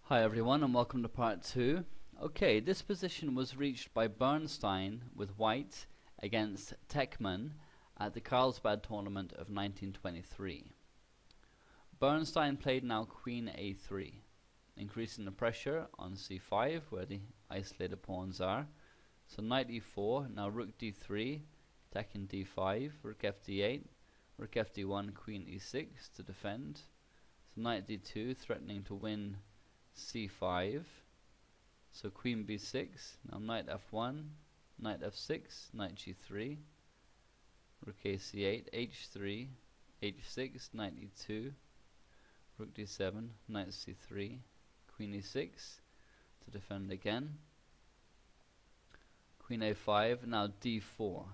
Hi everyone and welcome to part 2. Okay, this position was reached by Bernstein with white against Tekman at the Carlsbad tournament of 1923. Bernstein played now Queen A3, increasing the pressure on C5 where the isolated pawns are. So Knight E4, now Rook D3, attacking D5, Rook FD8, Rook FD1, Queen E6 to defend. So Knight D2 threatening to win C5, so Queen B6, now Knight F1, Knight F6, Knight G3, Rook AC8, H3, H6, Knight E2, Rook D7, Knight C3, Queen E6 to defend again, Queen A5, now D4.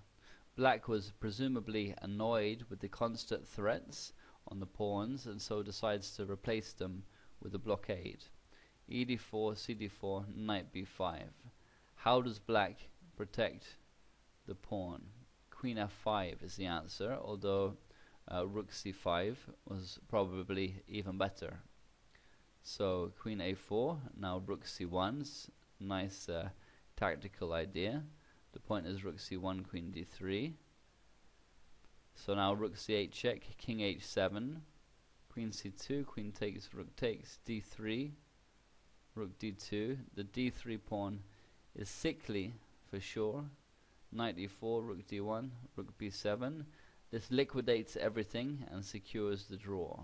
Black was presumably annoyed with the constant threats on the pawns and so decides to replace them with a blockade. ED4, CD4, Knight B5. How does black protect the pawn? Queen F5 is the answer, although Rook C5 was probably even better. So Queen A4, now Rook C1, nice tactical idea. The point is Rook C1, Queen D3. So now Rook C8 check, King H7, Queen C2, Queen takes, Rook takes, D3, Rook D2. The D3 pawn is sickly for sure. Knight E4, Rook D1, Rook B7. This liquidates everything and secures the draw.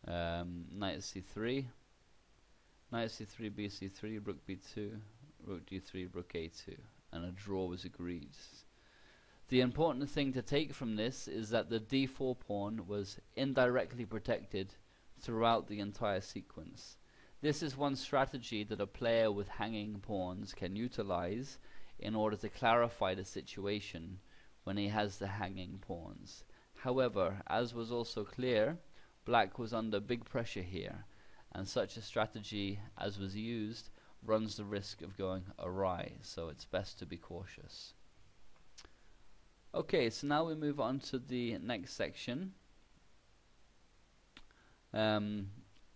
Knight C3, Knight C3, BC3, Rook B2, Rook D3, Rook A2, and a draw was agreed. The important thing to take from this is that the D4 pawn was indirectly protected throughout the entire sequence. This is one strategy that a player with hanging pawns can utilize in order to clarify the situation when he has the hanging pawns. However, as was also clear, black was under big pressure here, and such a strategy as was used runs the risk of going awry, so it's best to be cautious. Okay, so now we move on to the next section.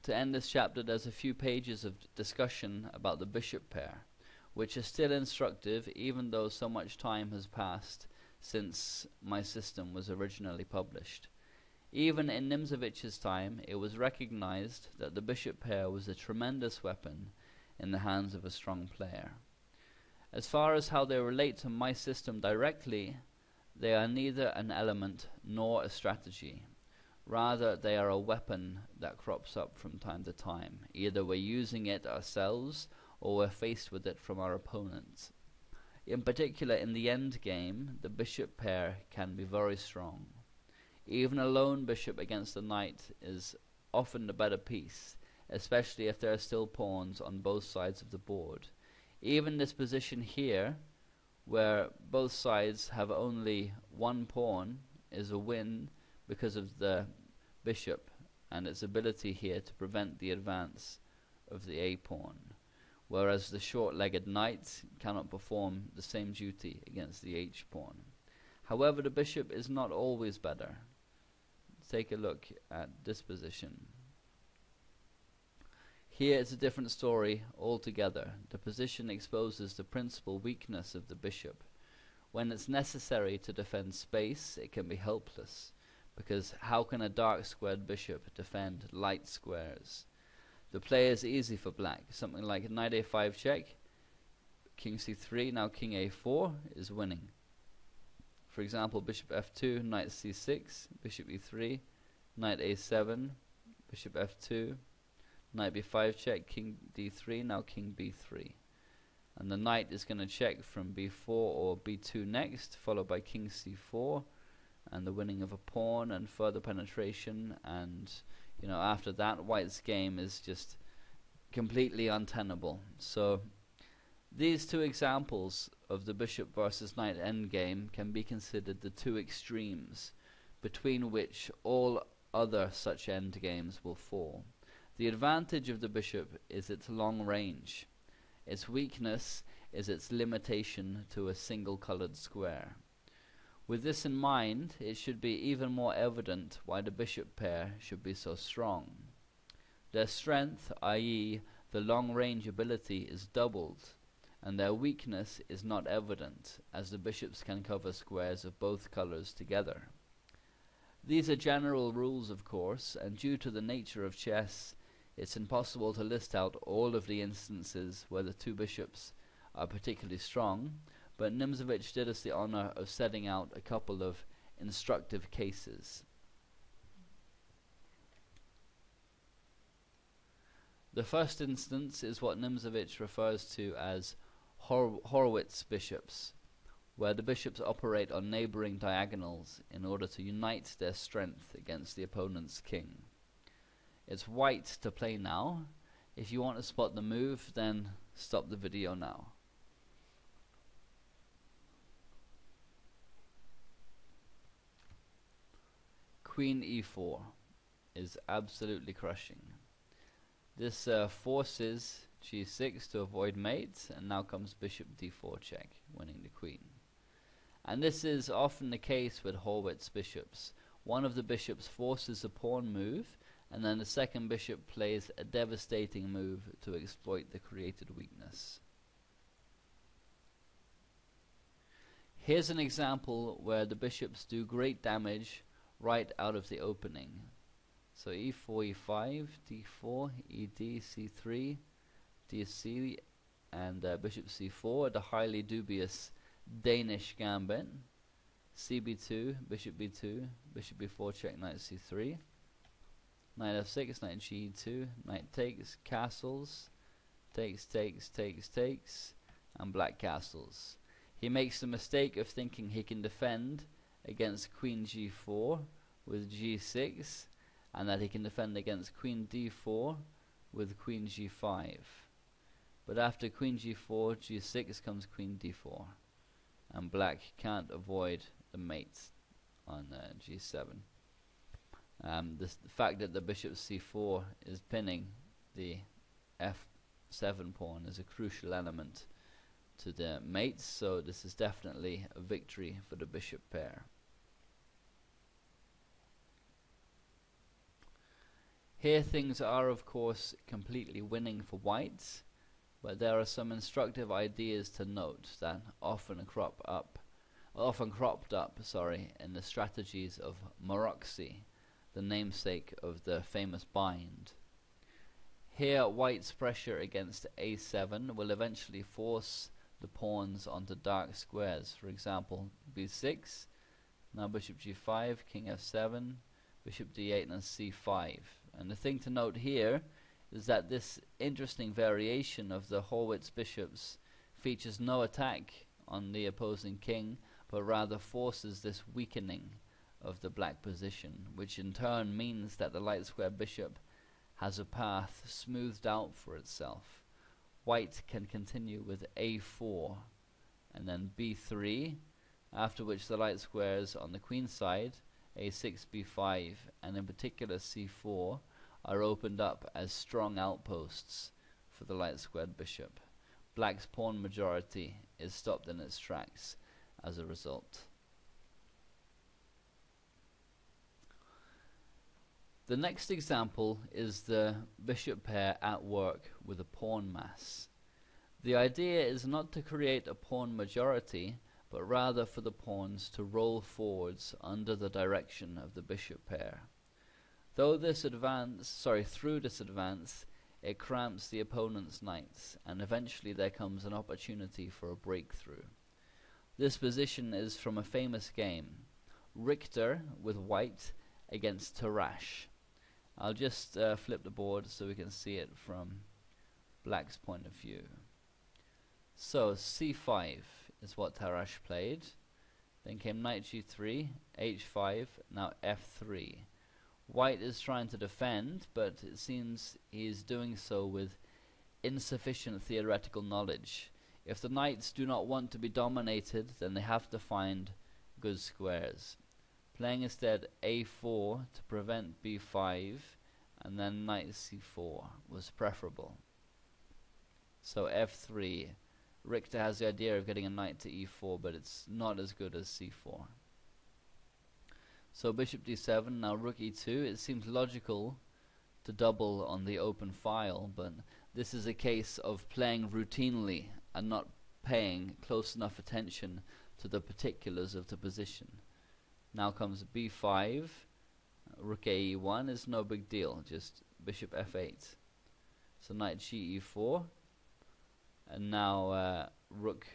To end this chapter, there's a few pages of discussion about the bishop pair, which is still instructive even though so much time has passed since my system was originally published. Even in Nimzowicz's time, it was recognized that the bishop pair was a tremendous weapon in the hands of a strong player. As far as how they relate to my system directly, they are neither an element nor a strategy. Rather, they are a weapon that crops up from time to time. Either we're using it ourselves or we're faced with it from our opponents. In particular, in the endgame, the bishop pair can be very strong. Even a lone bishop against a knight is often the better piece, especially if there are still pawns on both sides of the board. Even this position here, where both sides have only one pawn, is a win because of the bishop and its ability here to prevent the advance of the A pawn, whereas the short-legged knight cannot perform the same duty against the H pawn. However, the bishop is not always better. Take a look at this position. Here it's a different story altogether. The position exposes the principal weakness of the bishop. When it's necessary to defend space, it can be helpless, because how can a dark squared bishop defend light squares? The play is easy for black. Something like Knight A5 check, King C3, now King A4 is winning. For example, Bishop F2, Knight C6, Bishop E3, Knight A7, Bishop F2, Knight B5 check, King D3, now King B3. And the knight is going to check from B4 or B2 next, followed by King C4, and the winning of a pawn and further penetration, and after that white's game is just completely untenable. So these two examples of the bishop versus knight endgame can be considered the two extremes between which all other such endgames will fall. The advantage of the bishop is its long range. Its weakness is its limitation to a single colored square. With this in mind, it should be even more evident why the bishop pair should be so strong. Their strength, i.e. the long-range ability, is doubled, and their weakness is not evident, as the bishops can cover squares of both colors together. These are general rules, of course, and due to the nature of chess, it's impossible to list out all of the instances where the two bishops are particularly strong, but Nimzowitsch did us the honor of setting out a couple of instructive cases. The first instance is what Nimzowitsch refers to as Horwitz Bishops, where the bishops operate on neighboring diagonals in order to unite their strength against the opponent's king. It's white to play now. If you want to spot the move, then stop the video now. Queen e4 is absolutely crushing. This forces g6 to avoid mate, and now comes bishop d4 check, winning the queen. And this is often the case with Horwitz bishops. One of the bishops forces a pawn move, and then the second bishop plays a devastating move to exploit the created weakness. Here's an example where the bishops do great damage right out of the opening. So e4, e5, d4, ed, c3, dc, and bishop c4, the highly dubious Danish gambit. cb2, bishop b2, bishop b4 check, knight c3, knight f6, knight g2, knight takes, castles, takes, and black castles. He makes the mistake of thinking he can defend against queen g4 with g6, and that he can defend against queen d4 with queen g5. But after queen g4, g6 comes queen d4, and black can't avoid the mate on g7. The fact that the bishop c4 is pinning the f7 pawn is a crucial element to the mates, so this is definitely a victory for the bishop pair. Here things are, of course, completely winning for whites, but there are some instructive ideas to note that often cropped up in the strategies of Maroczy, the namesake of the famous bind. Here, white's pressure against a7 will eventually force the pawns onto dark squares. For example, b6, now bishop g5, king f7, bishop d8, and c5. And the thing to note here is that this interesting variation of the Horwitz bishops features no attack on the opposing king, but rather forces this weakening of the black position, which in turn means that the light square bishop has a path smoothed out for itself. White can continue with a4 and then b3, after which the light squares on the queen side, a6, b5, and in particular c4, are opened up as strong outposts for the light squared bishop. Black's pawn majority is stopped in its tracks as a result. The next example is the bishop pair at work with a pawn mass. The idea is not to create a pawn majority, but rather for the pawns to roll forwards under the direction of the bishop pair. Through this advance, it cramps the opponent's knights, and eventually there comes an opportunity for a breakthrough. This position is from a famous game, Richter with white against Tarrasch. I'll just flip the board so we can see it from black's point of view. So c5 is what Tarrasch played. Then came knight g3, h5, now f3. White is trying to defend, but it seems he is doing so with insufficient theoretical knowledge. If the knights do not want to be dominated, then they have to find good squares. Playing instead a4 to prevent b5, and then knight c4 was preferable. So f3. Richter has the idea of getting a knight to e4, but it's not as good as c4. So bishop d7, now rook e2. It seems logical to double on the open file, but this is a case of playing routinely and not paying close enough attention to the particulars of the position. Now comes b5, rook a e1 is no big deal, just bishop f8. So knight ge4, and now rook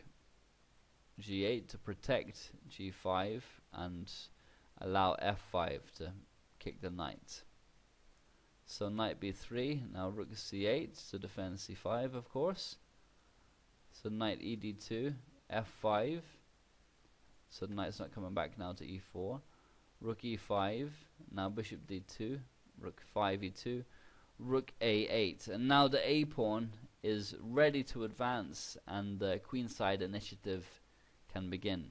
g8 to protect g5 and allow f5 to kick the knight. So knight b3, now rook c8 to defend c5, of course. So knight ed2, f5. So the knight's not coming back now to e4. Rook e5, now bishop d2, rook 5 e2, rook a8. And now the a pawn is ready to advance, and the queenside initiative can begin.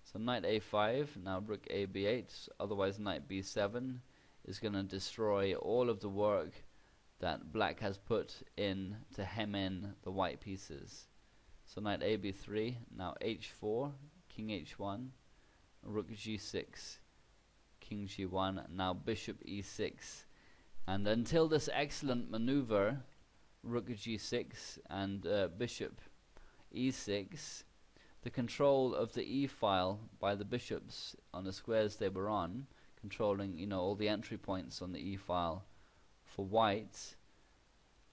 So knight a5, now rook a b8, otherwise knight b7 is going to destroy all of the work that black has put in to hem in the white pieces. So knight a b3, now h4, king h1, rook g6, king g1, now bishop e6. And until this excellent maneuver, rook g6 and bishop e6, the control of the e-file by the bishops on the squares they were on, controlling all the entry points on the e-file for white,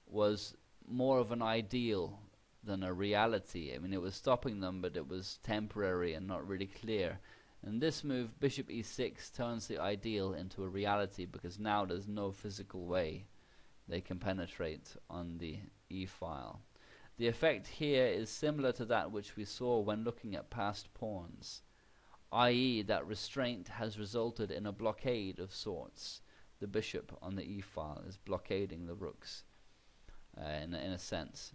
was more of an ideal than a reality. I mean, it was stopping them, but it was temporary and not really clear. And this move, bishop e6, turns the ideal into a reality, because now there's no physical way they can penetrate on the e-file. The effect here is similar to that which we saw when looking at past pawns, i.e. that restraint has resulted in a blockade of sorts. The bishop on the e-file is blockading the rooks in a sense.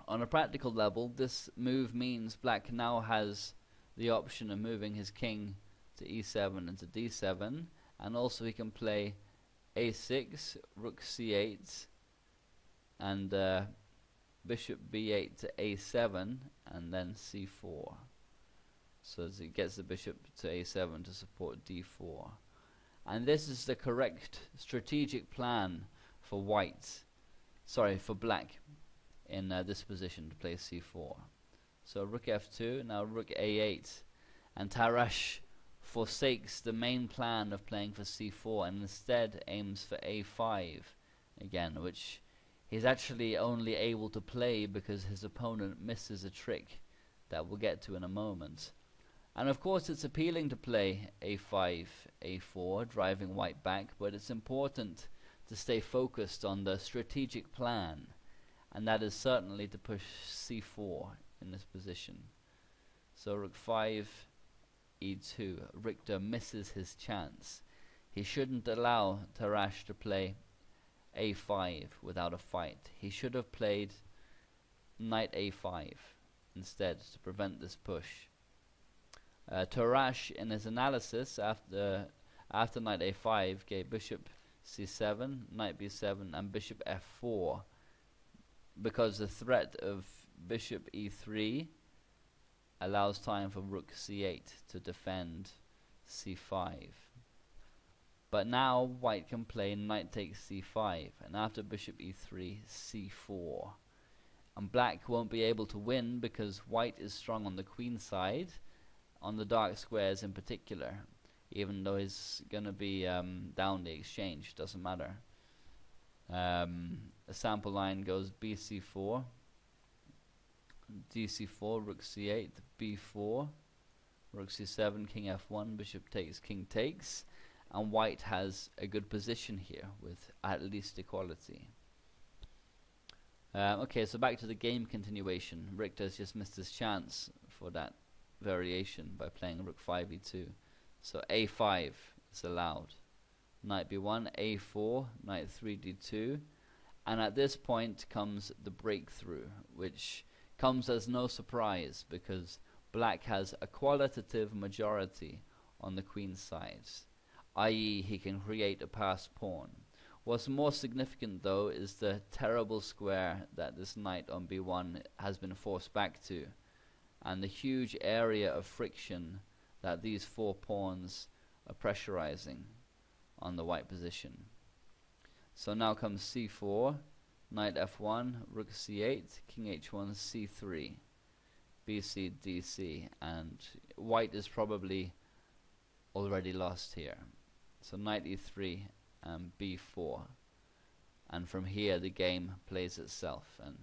On a practical level, this move means black now has the option of moving his king to e7 and to d7, and also he can play a6, rook c8, and bishop b8 to a7, and then c4. So as he gets the bishop to a7 to support d4. And this is the correct strategic plan for for black in this position, to play c4. So rook f2, now rook a8, and Tarrasch forsakes the main plan of playing for c4 and instead aims for a5 again, which he's actually only able to play because his opponent misses a trick that we'll get to in a moment. And of course it's appealing to play a5, a4, driving white back, but it's important to stay focused on the strategic plan, and that is certainly to push c4 in this position. So rook 5, e2. Richter misses his chance. He shouldn't allow Tarrasch to play a5 without a fight. He should have played knight a5 instead to prevent this push. Tarrasch, in his analysis after knight a5, gave bishop c7, knight b7, and bishop f4, because the threat of bishop e3 allows time for rook c8 to defend c5. But now white can play knight takes c5, and after bishop e3, c4. And black won't be able to win because white is strong on the queen side, on the dark squares in particular, even though he's going to be down the exchange, doesn't matter. A sample line goes bc4, dc4, rook c8, b4, rook c7, king f1, bishop takes, king takes, and white has a good position here with at least equality. Okay, so back to the game continuation. Richter's just missed his chance for that variation by playing rook 5 e2. So a5 is allowed. Knight b1, a4, knight 3 d2, and at this point comes the breakthrough, which comes as no surprise because black has a qualitative majority on the queen's side, i.e. he can create a passed pawn. What's more significant though is the terrible square that this knight on b1 has been forced back to, and the huge area of friction that these four pawns are pressurizing on the white position. So now comes c4, knight f1, rook c8, king h1, c3, bc, dc, and white is probably already lost here. So knight e3 and b4, and from here the game plays itself, and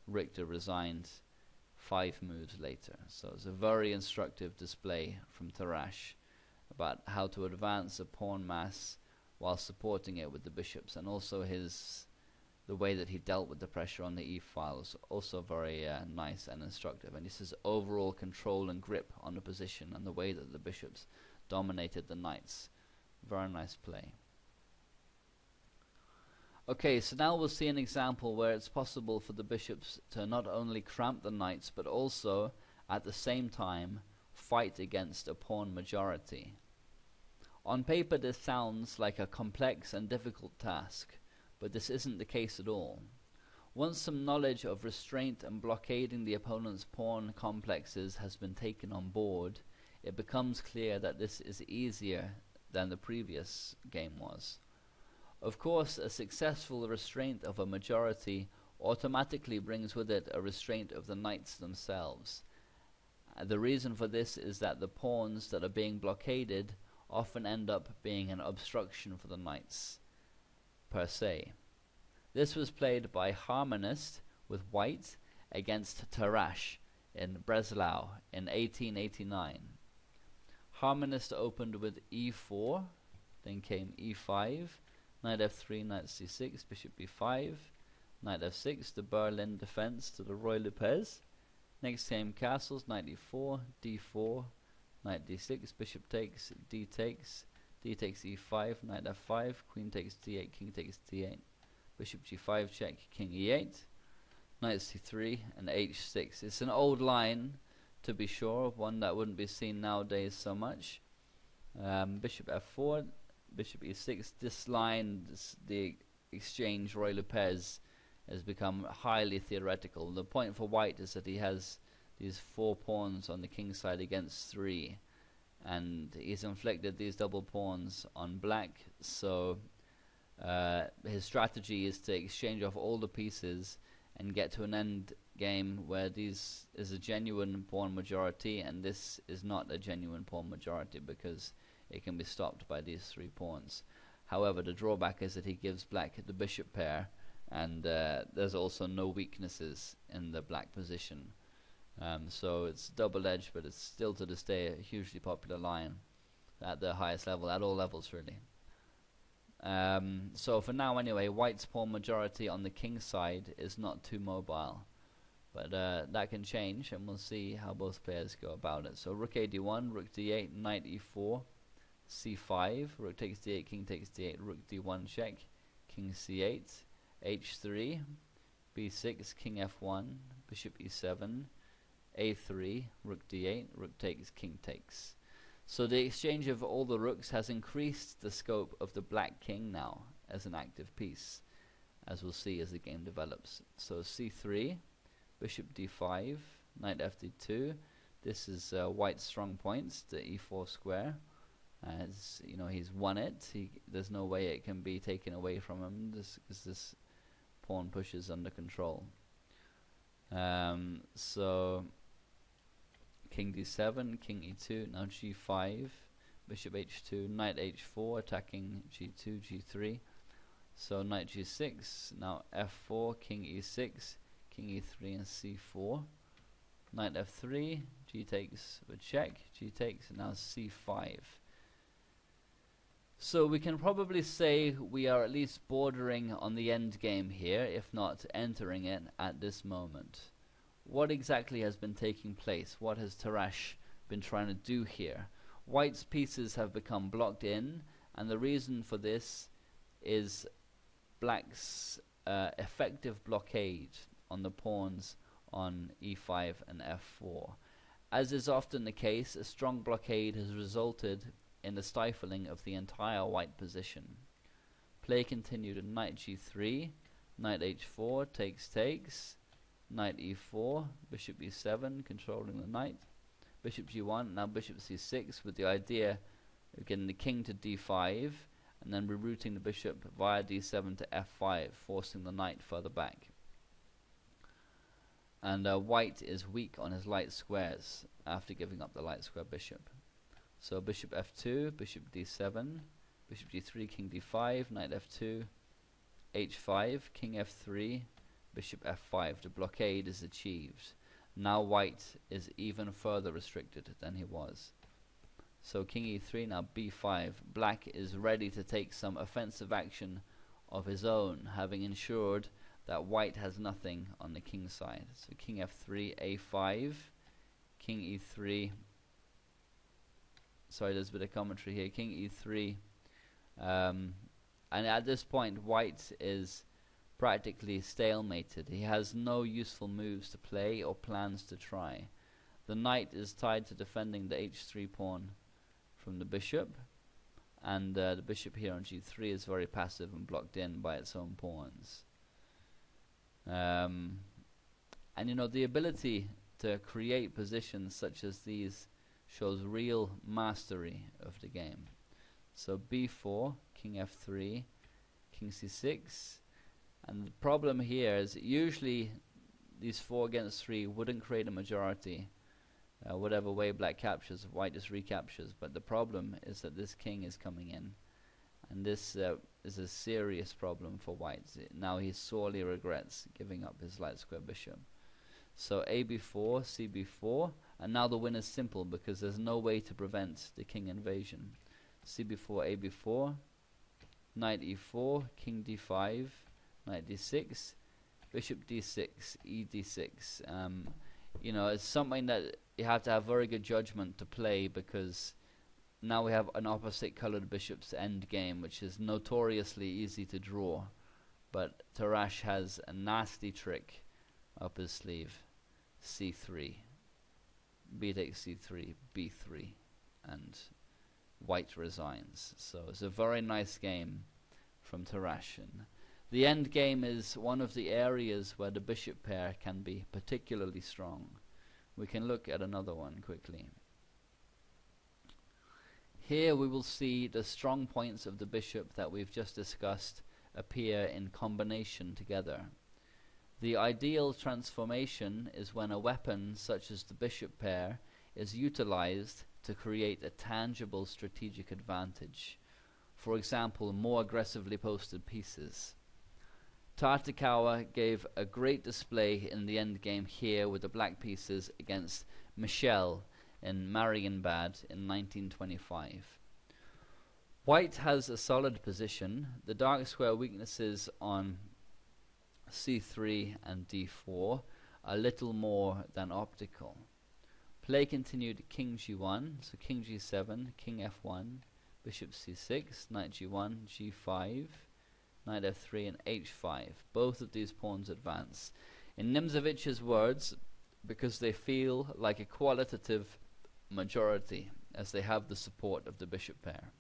Richter resigned 5 moves later. So it's a very instructive display from Tarrasch about how to advance a pawn mass while supporting it with the bishops, and also the way that he dealt with the pressure on the e-file is also very nice and instructive. And this is overall control and grip on the position and the way that the bishops dominated the knights. Very nice play. Okay, so now we'll see an example where it's possible for the bishops to not only cramp the knights but also at the same time fight against a pawn majority. On paper this sounds like a complex and difficult task, but this isn't the case at all. Once some knowledge of restraint and blockading the opponent's pawn complexes has been taken on board, it becomes clear that this is easier than the previous game was. Of course, a successful restraint of a majority automatically brings with it a restraint of the knights themselves. The reason for this is that the pawns that are being blockaded often end up being an obstruction for the knights per se. This was played by Harmonist with white against Tarrasch in Breslau in 1889. Harmonist opened with e4, then came e5, knight f3, knight c6, bishop b5, knight f6, the Berlin defense to the Roy Lopez. Next came castles, knight e4, d4, knight d6, bishop takes, d takes e5, knight f5, queen takes d8, king takes d8, bishop g5 check, king e8, knight c3, and h6. It's an old line, to be sure, one that wouldn't be seen nowadays so much. Bishop f4, bishop e6. This line, the exchange Roy Lopez, has become highly theoretical. The point for white is that he has these 4 pawns on the king side against 3, and he's inflicted these double pawns on black, so his strategy is to exchange off all the pieces and get to an end game where this is a genuine pawn majority, and this is not a genuine pawn majority because it can be stopped by these 3 pawns. However, the drawback is that he gives black the bishop pair, and there's also no weaknesses in the black position. So it's double-edged, but it's still to this day a hugely popular line at the highest level, at all levels really. So for now anyway, white's pawn majority on the king side is not too mobile, but that can change, and we'll see how both players go about it. So rook a d1, rook d8, knight e4, c5, rook takes d8, king takes d8, rook d1 check, king c8, h3, b6, king f1, bishop e7, a3, rook d8, rook takes, king takes. So the exchange of all the rooks has increased the scope of the black king now as an active piece, as we'll see as the game develops. So c3, bishop d5, knight fd2. This is white's strong points, the e4 square. As you know, he's won it. There's no way it can be taken away from him. This pawn pushes under control. So king d7, king e2, now g5, bishop h2, knight h4, attacking g2, g3. So knight g6, now f4, king e6, king e3, and c4. Knight f3, g takes with check, g takes, and now c5. So we can probably say we are at least bordering on the end game here, if not entering it at this moment. What exactly has been taking place? What has Tarrasch been trying to do here? White's pieces have become blocked in, and the reason for this is black's effective blockade on the pawns on e5 and f4. As is often the case, a strong blockade has resulted in the stifling of the entire white position. Play continued, knight g3, knight h4, takes, knight e4, bishop e7, controlling the knight, bishop g1, now bishop c6, with the idea of getting the king to d5, and then rerouting the bishop via d7 to f5, forcing the knight further back. And white is weak on his light squares after giving up the light square bishop. So bishop f2, bishop d7, bishop d3, king d5, knight f2, h5, king f3, bishop f5. The blockade is achieved. Now white is even further restricted than he was. So king e3, now b5. Black is ready to take some offensive action of his own, having ensured that white has nothing on the king side. So king f3, a5, king e3. Sorry, there's a bit of commentary here. King e3. And at this point, white is practically stalemated. He has no useful moves to play or plans to try. The knight is tied to defending the h3 pawn from the bishop, and the bishop here on g3 is very passive and blocked in by its own pawns. And you know, the ability to create positions such as these shows real mastery of the game. So b4, king f3, king c6, and the problem here is usually these 4 against 3 wouldn't create a majority. Whatever way black captures, white just recaptures. But the problem is that this king is coming in, and this is a serious problem for white. Now he sorely regrets giving up his light square bishop. So ab4, cb4, and now the win is simple because there's no way to prevent the king invasion. cb4, ab4, knight e4, king d5, knight d6, bishop d6, e d6. You know, it's something that you have to have very good judgment to play, because now we have an opposite colored bishop's endgame, which is notoriously easy to draw. But Tarrasch has a nasty trick up his sleeve. c3, b takes c3, b3, and white resigns. So it's a very nice game from Tarrasch. And the endgame is one of the areas where the bishop pair can be particularly strong. We can look at another one quickly. Here we will see the strong points of the bishop that we've just discussed appear in combination together. The ideal transformation is when a weapon such as the bishop pair is utilized to create a tangible strategic advantage. For example, more aggressively posted pieces. Tartakower gave a great display in the endgame here with the black pieces against Michel in Marienbad in 1925. White has a solid position. The dark square weaknesses on c3 and d4 are little more than optical. Play continued king g1, so king g7, king f1, bishop c6, knight g1, g5, knight f3 and h5. Both of these pawns advance. In Nimzowicz's words, because they feel like a qualitative majority, as they have the support of the bishop pair.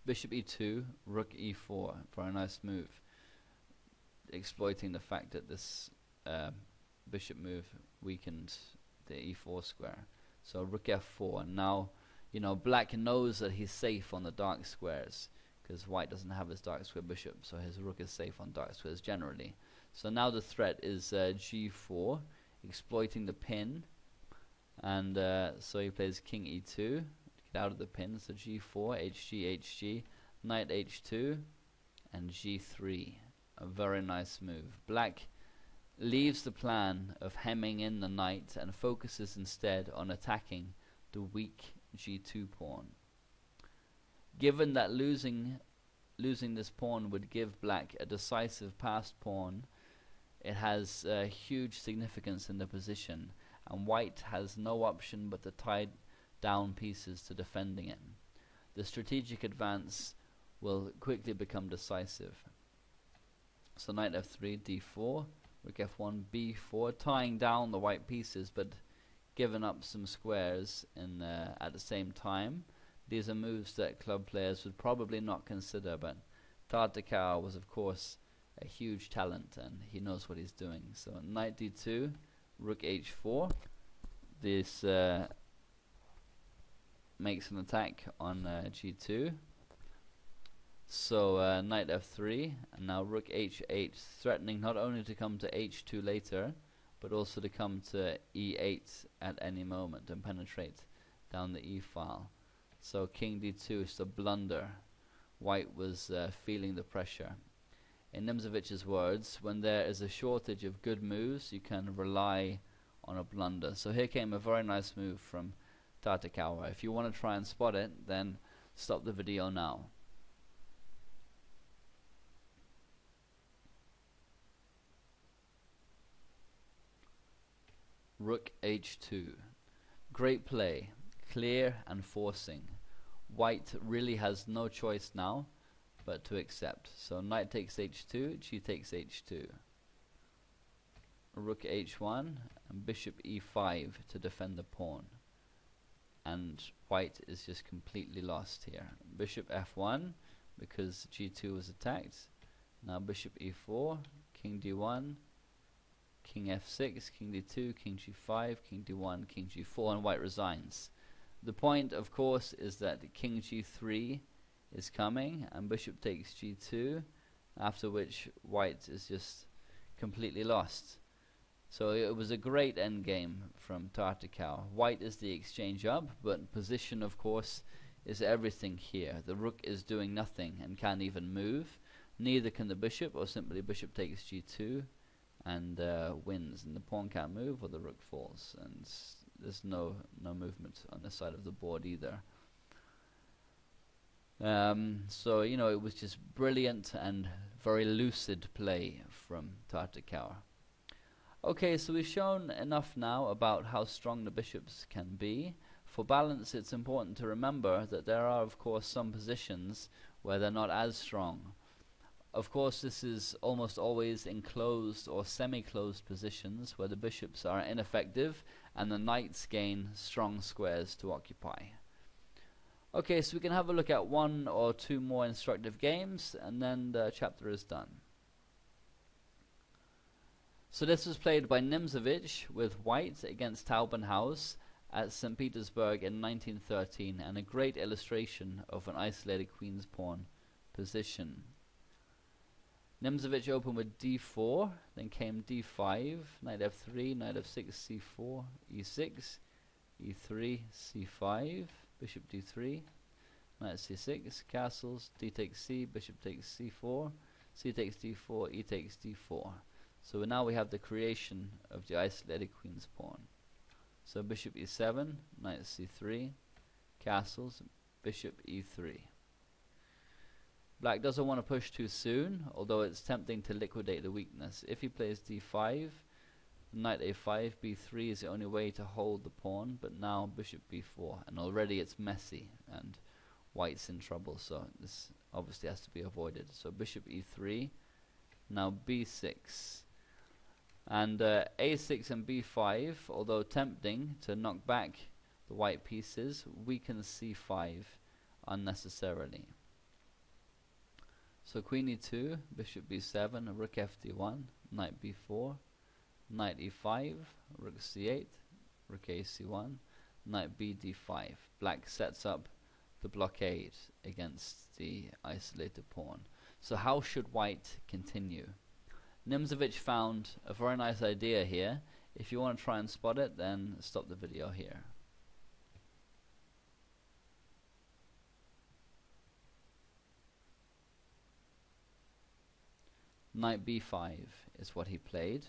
Bishop e2, rook e4 for a nice move, exploiting the fact that this bishop move weakened the e4 square. So rook f4, and now, you know, black knows that he's safe on the dark squares, because white doesn't have his dark square bishop, so his rook is safe on dark squares generally. So now the threat is g4, exploiting the pin, and so he plays king e2 to get out of the pin. So g4, hg, hg, knight h2, and g3. A very nice move. Black leaves the plan of hemming in the knight and focuses instead on attacking the weak g2 pawn. Given that losing this pawn would give black a decisive passed pawn, it has huge significance in the position, and white has no option but to tie down pieces to defending it. The strategic advance will quickly become decisive. So knight f3, d4, rook f1, b4, tying down the white pieces but giving up some squares in at the same time. These are moves that club players would probably not consider, but Tartakower was of course a huge talent and he knows what he's doing. So knight d2, rook h4. This makes an attack on g2. So knight f3, and now rook h8, threatening not only to come to h2 later, but also to come to e8 at any moment and penetrate down the e file. So king d2 is the blunder. White was feeling the pressure. In Nimzowicz's words, when there is a shortage of good moves, you can rely on a blunder. So here came a very nice move from Tartakower. If you want to try and spot it, then stop the video now. Rook h2. Great play, clear and forcing. White really has no choice now but to accept. So knight takes h2, g takes h2. Rook h1 and bishop e5 to defend the pawn. And white is just completely lost here. Bishop f1 because g2 was attacked. Now bishop e4, king d1, king f6, king d2, king g5, king d1, king g4, and white resigns. The point, of course, is that king g3 is coming and bishop takes g2, after which white is just completely lost. So it was a great endgame from Tartakower. White is the exchange up, but position, of course, is everything here. The rook is doing nothing and can't even move. Neither can the bishop, or simply bishop takes g2 and wins, and the pawn can't move or the rook falls, and there's no movement on this side of the board either. So you know, it was just brilliant and very lucid play from Tartakower. Okay, so we've shown enough now about how strong the bishops can be. For balance, it's important to remember that there are, of course, some positions where they're not as strong. Of course, this is almost always in closed or semi-closed positions where the bishops are ineffective and the knights gain strong squares to occupy. Okay, so we can have a look at one or two more instructive games and then the chapter is done. So this was played by Nimzowitsch with white against Taubenhaus at St. Petersburg in 1913, and a great illustration of an isolated queen's pawn position. Nimzowitsch opened with d4, then came d5, knight f3, knight f6, c4, e6, e3, c5, bishop d3, knight c6, castles, d takes c, bishop takes c4, c takes d4, e takes d4. So now we have the creation of the isolated queen's pawn. So bishop e7, knight c3, castles, bishop e3. Black doesn't want to push too soon, although it's tempting to liquidate the weakness. If he plays d5, knight a5, b3 is the only way to hold the pawn, but now bishop b4, and already it's messy, and white's in trouble, so this obviously has to be avoided. So bishop e3, now b6. And a6 and b5, although tempting to knock back the white pieces, weaken c5 unnecessarily. So queen e2, bishop b7, rook fd1, knight b4, knight e5, rook c8, rook ac1, knight b d5. Black sets up the blockade against the isolated pawn. So how should white continue? Nimzowitsch found a very nice idea here. If you want to try and spot it, then stop the video here. Knight b5 is what he played,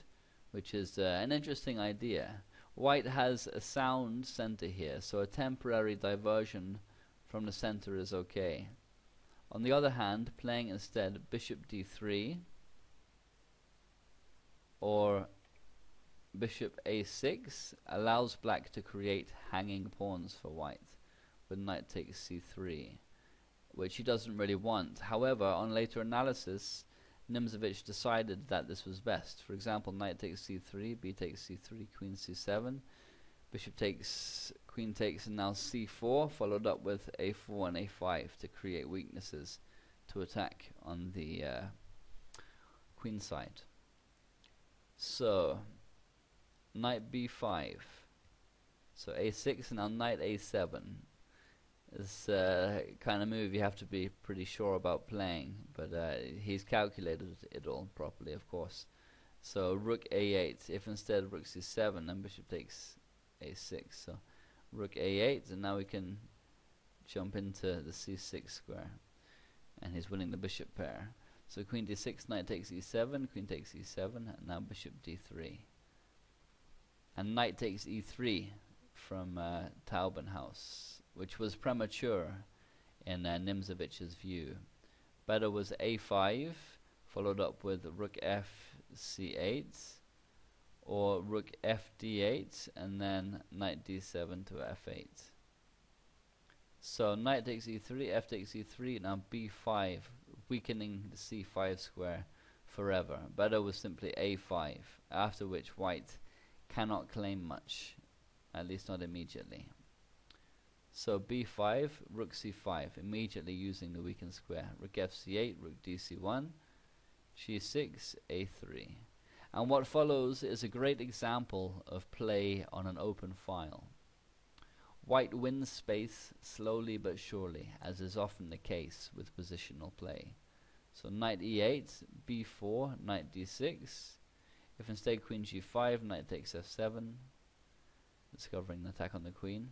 which is an interesting idea. White has a sound center here, so a temporary diversion from the center is okay. On the other hand, playing instead bishop d3 or bishop a6 allows black to create hanging pawns for white with knight takes c3, which he doesn't really want. However, on later analysis, Nimzowitsch decided that this was best. For example, knight takes c3, b takes c3, queen c7, bishop takes, queen takes, and now c4, followed up with a4 and a5 to create weaknesses to attack on the queen side. So knight b5, so a6, and now knight a7. This kind of move you have to be pretty sure about playing, but he's calculated it all properly, of course. So rook a8. If instead rook c7, then bishop takes a6. So rook a8, and now we can jump into the c6 square, and he's winning the bishop pair. So queen d6, knight takes e7, queen takes e7, and now bishop d3. And knight takes e3 from Taubenhaus, which was premature in Nimzowicz's view. Better was a5, followed up with rook f c8, or rook f d8, and then knight d7 to f8. So knight takes e3, f takes e3, now b5, weakening the c5 square forever. Better was simply a5, after which white cannot claim much, at least not immediately. So b5, rook c5, immediately using the weakened square. Rook fc8, rook dc1, g6, a3. And what follows is a great example of play on an open file. White wins space slowly but surely, as is often the case with positional play. So knight e8, b4, knight d6. If instead queen g5, knight takes f7, discovering an attack on the queen.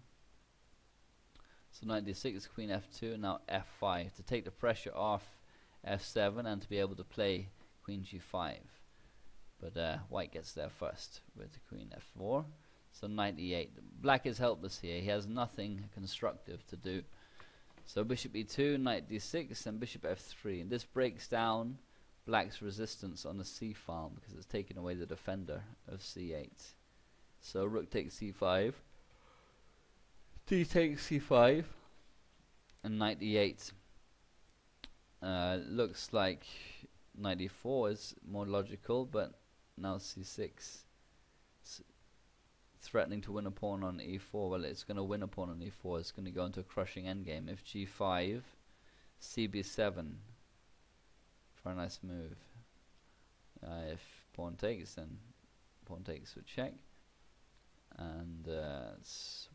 So knight d6, queen f2, now f5 to take the pressure off f7 and to be able to play queen g5. But white gets there first with queen f4. So knight e8. Black is helpless here. He has nothing constructive to do. So bishop e2, knight d6, and bishop f3. And this breaks down black's resistance on the c file because it's taken away the defender of c8. So rook takes c5, d takes c5, and knight e8. Looks like knight e4 is more logical, but now c6. Threatening to win a pawn on e4. Well, it's going to win a pawn on e4. It's going to go into a crushing endgame. If g5, cb7 for a nice move. If pawn takes, then pawn takes with check. And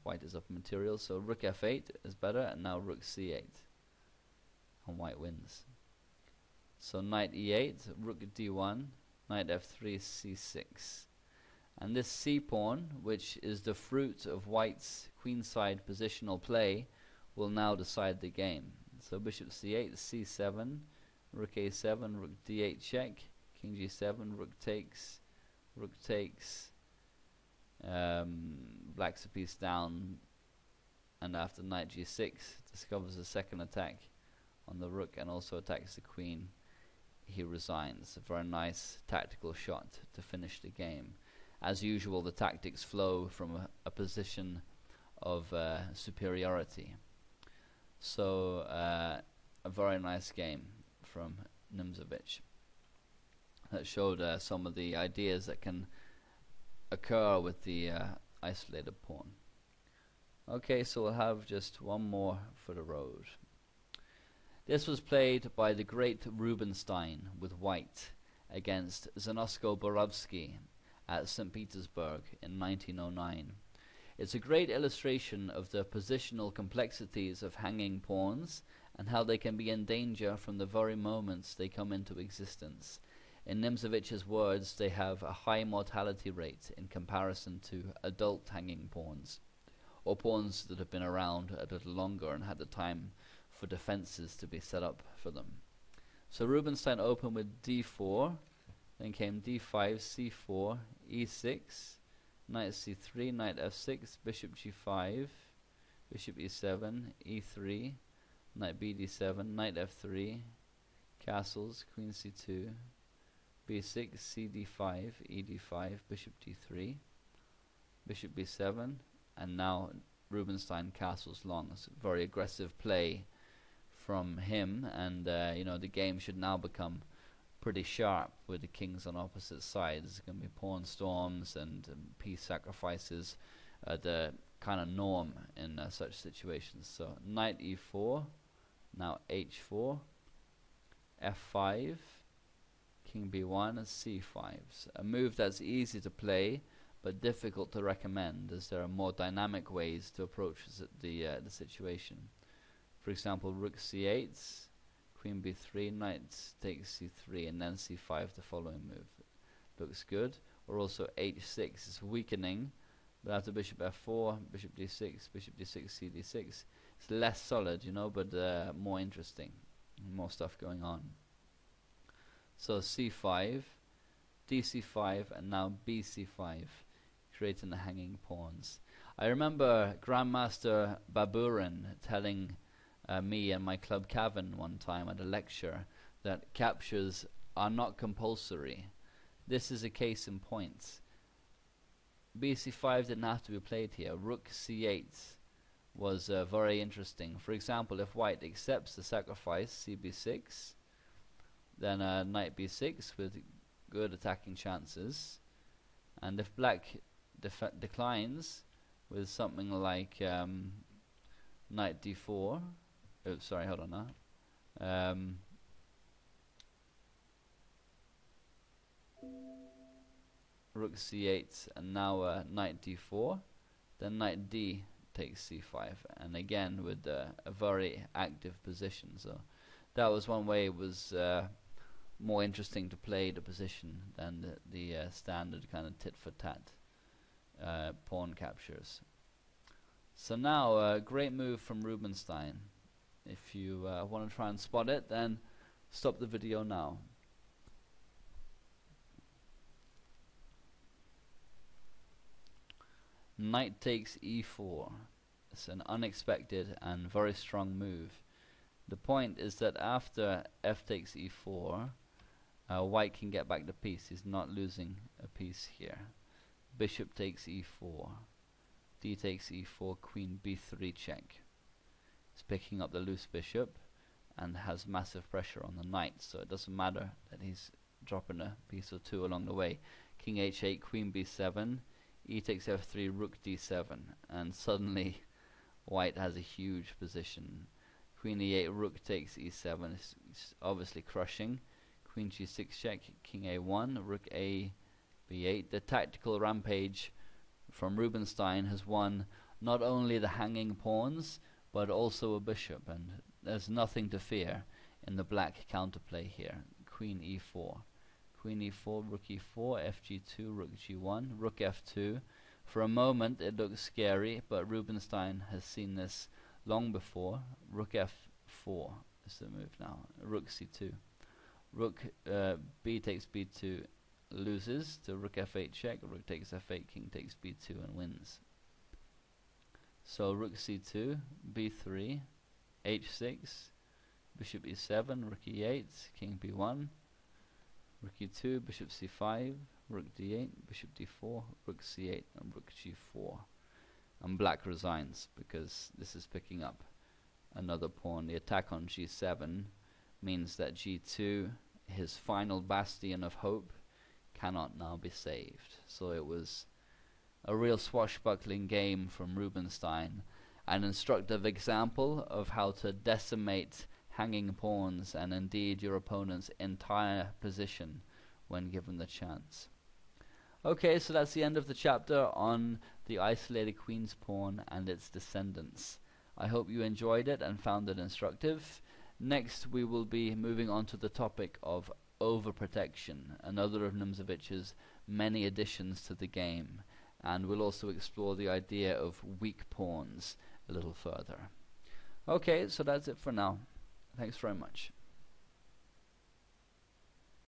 white is up material, so rook f8 is better, and now rook c8. And white wins. So knight e8, rook d1, knight f3, c6. And this c-pawn, which is the fruit of white's queenside positional play, will now decide the game. So bishop c8, c7, rook a7, rook d8 check, king g7, rook takes, black's a piece down, and after knight g6 discovers a second attack on the rook and also attacks the queen. He resigns. A very nice tactical shot to finish the game. As usual, the tactics flow from a position of superiority. So a very nice game from Nimzowitsch that showed some of the ideas that can occur with the isolated pawn. Okay, so we'll have just one more for the road. This was played by the great Rubinstein with white against Zanosko-Borovsky at St. Petersburg in 1909. It's a great illustration of the positional complexities of hanging pawns and how they can be in danger from the very moments they come into existence. In Nimzowicz's words, they have a high mortality rate in comparison to adult hanging pawns, or pawns that have been around a little longer and had the time for defenses to be set up for them. So Rubinstein opened with d4, then came d5, c4, e6, knight c3, knight f6, bishop g5, bishop e7, e3, knight bd7, knight f3, castles, queen c2, b6, cd5, ed5, bishop d3, bishop b7, and now Rubinstein castles long. It's a very aggressive play from him, and the game should now become pretty sharp with the kings on opposite sides. There's going to be pawn storms and piece sacrifices, the kind of norm in such situations. So knight e4, now h4, f5, king b1, and c5. So a move that's easy to play but difficult to recommend, as there are more dynamic ways to approach the situation. For example, rook c8, queen b3, knight takes c3, and then c5 the following move. Looks good. Or also h6 is weakening, but after bishop f4, bishop d6, bishop d6, cd6, it's less solid, you know, but more interesting, more stuff going on. So c5, dc5, and now bc5, creating the hanging pawns. I remember Grandmaster Baburin telling me and my club Cavan one time at a lecture that captures are not compulsory. This is a case in point. bc5 didn't have to be played here. Rook c8 was very interesting. For example, if white accepts the sacrifice, cb6, then knight b6 with good attacking chances, and if black declines with something like knight d4, oh sorry, hold on now, rook c8 and now knight d4, then knight d takes c5, and again with a very active position. So that was one way it was more interesting to play the position than the standard kind of tit-for-tat pawn captures. So now a great move from Rubinstein. If you want to try and spot it, then stop the video now. Knight takes e4. It's an unexpected and very strong move. The point is that after f takes e4, white can get back the piece. He's not losing a piece here. Bishop takes e4. D takes e4, queen b3 check. He's picking up the loose bishop and has massive pressure on the knight, so it doesn't matter that he's dropping a piece or two along the way. King h8, queen b7, e takes f3, rook d7, and suddenly white has a huge position. Queen e8, rook takes e7, it's obviously crushing. Queen g6 check, king a1, rook a b8. The tactical rampage from Rubinstein has won not only the hanging pawns but also a bishop, and there's nothing to fear in the black counterplay here. Queen e4, queen e4, rook e4, fg2, rook g1, rook f2. For a moment it looks scary, but Rubinstein has seen this long before. Rook f4 is the move now. Rook c2, rook b takes b2, loses to rook f8 check, rook takes f8, king takes b2 and wins. So rook c2, b3, h6, bishop e7, rook e8, king b1, rook e2, bishop c5, rook d8, bishop d4, rook c8 and rook g4. And black resigns because this is picking up another pawn. The attack on g7 means that g2, his final bastion of hope, cannot now be saved. So it was a real swashbuckling game from Rubinstein, an instructive example of how to decimate hanging pawns and indeed your opponent's entire position when given the chance. Okay, so that's the end of the chapter on the isolated queen's pawn and its descendants. I hope you enjoyed it and found it instructive. Next we will be moving on to the topic of overprotection, another of Nimzowicz's many additions to the game, and we'll also explore the idea of weak pawns a little further. Okay, so that's it for now. Thanks very much.